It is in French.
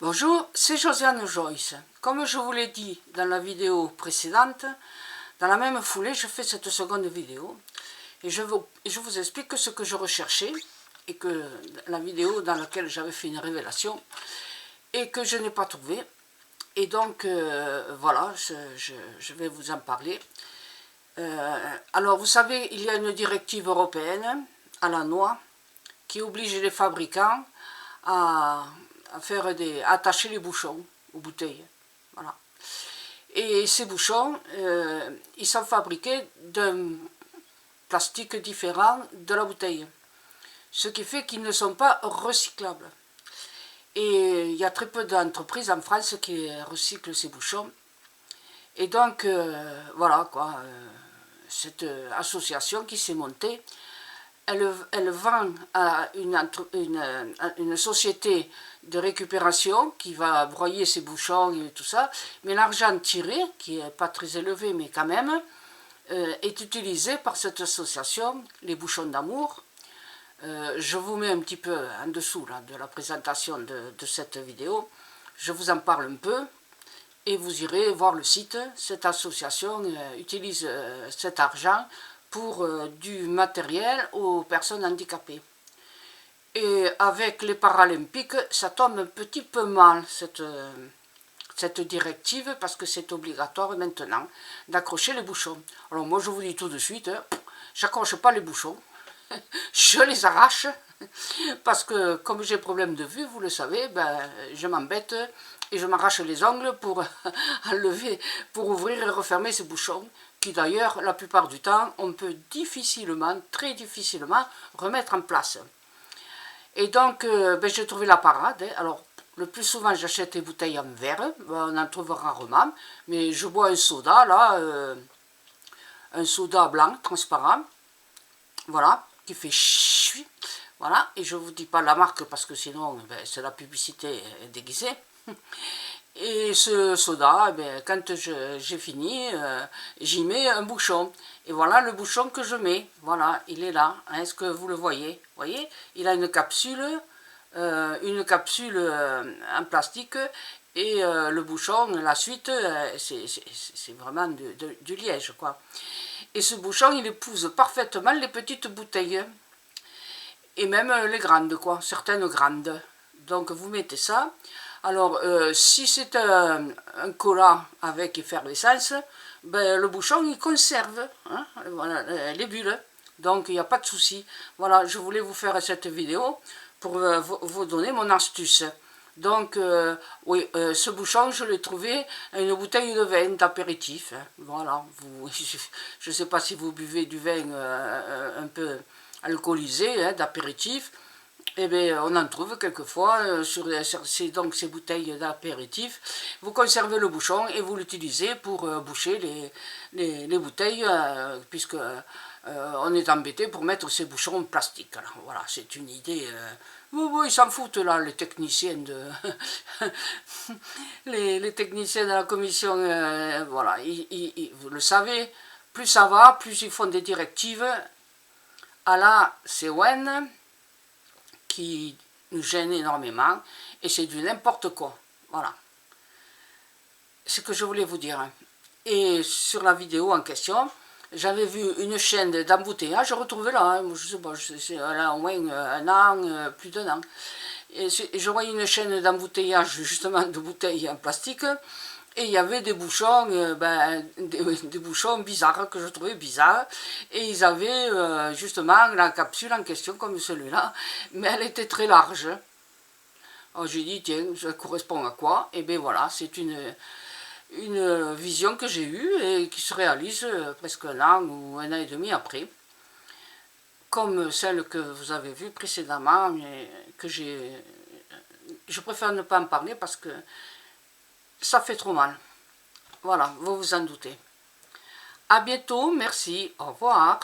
Bonjour, c'est Josiane Joyce. Comme je vous l'ai dit dans la vidéo précédente, dans la même foulée, je fais cette seconde vidéo et je vous explique ce que je recherchais et que la vidéo dans laquelle j'avais fait une révélation et que je n'ai pas trouvé. Et donc, voilà, je vais vous en parler. Alors, vous savez, il y a une directive européenne à la noix qui oblige les fabricants à attacher les bouchons aux bouteilles. Voilà. Et ces bouchons, ils sont fabriqués d'un plastique différent de la bouteille. Ce qui fait qu'ils ne sont pas recyclables. Et il y a très peu d'entreprises en France qui recyclent ces bouchons. Et donc, voilà quoi, cette association qui s'est montée, elle vend à une société de récupération qui va broyer ses bouchons et tout ça, mais l'argent tiré, qui n'est pas très élevé mais quand même, est utilisé par cette association, les bouchons d'amour. Je vous mets un petit peu en dessous là, de la présentation de cette vidéo, je vous en parle un peu et vous irez voir le site. Cette association utilise cet argent pour du matériel aux personnes handicapées. Et avec les Paralympiques, ça tombe un petit peu mal, cette directive, parce que c'est obligatoire maintenant d'accrocher les bouchons. Alors moi je vous dis tout de suite, j'accroche pas les bouchons, je les arrache, parce que comme j'ai problème de vue, vous le savez, ben, je m'embête et je m'arrache les ongles pour enlever, pour ouvrir et refermer ces bouchons, qui d'ailleurs, la plupart du temps, on peut difficilement, très difficilement, remettre en place. Et donc, ben, j'ai trouvé la parade. Alors, le plus souvent, j'achète des bouteilles en verre, on en trouve rarement, mais je bois un soda, là, un soda blanc, transparent, voilà, qui fait chut, voilà, et je ne vous dis pas la marque parce que sinon, ben, c'est la publicité déguisée. Et ce soda, ben, quand j'ai fini, j'y mets un bouchon. Et voilà le bouchon que je mets. Voilà, il est là. Est-ce que vous le voyez? Vous voyez, il a une capsule en plastique. Et le bouchon, la suite, c'est vraiment du liège, quoi. Et ce bouchon, il épouse parfaitement les petites bouteilles. Et même les grandes, quoi. Certaines grandes. Donc vous mettez ça. Alors, si c'est un cola avec effervescence, ben, le bouchon, il conserve hein, voilà, les bulles. Donc, il n'y a pas de souci. Voilà, je voulais vous faire cette vidéo pour vous donner mon astuce. Donc, oui, ce bouchon, je l'ai trouvé à une bouteille de vin d'apéritif. Hein. Voilà, je ne sais pas si vous buvez du vin un peu alcoolisé, hein, d'apéritif. Eh bien, on en trouve quelquefois sur donc ces bouteilles d'apéritif. Vous conservez le bouchon et vous l'utilisez pour boucher les bouteilles, puisque on est embêté pour mettre ces bouchons en plastique. Alors voilà, c'est une idée. Oui, ils s'en foutent là, les techniciens de les techniciens de la commission. Voilà, vous le savez, plus ça va, plus ils font des directives à la CON qui nous gêne énormément et c'est du n'importe quoi. Voilà. C'est ce que je voulais vous dire. Et sur la vidéo en question, j'avais vu une chaîne d'embouteillage, je retrouvais là, hein, je sais pas, elle a au moins un an, plus d'un an. Et je voyais une chaîne d'embouteillage justement de bouteilles en plastique. Et il y avait des bouchons, des bouchons bizarres que je trouvais bizarres. Et ils avaient justement la capsule en question comme celui-là, mais elle était très large. Alors j'ai dit, tiens, ça correspond à quoi? Et bien voilà, c'est une vision que j'ai eue et qui se réalise presque un an ou un an et demi après. Comme celle que vous avez vue précédemment, et que je préfère ne pas en parler parce que ça fait trop mal. Voilà, vous vous en doutez. À bientôt, merci, au revoir.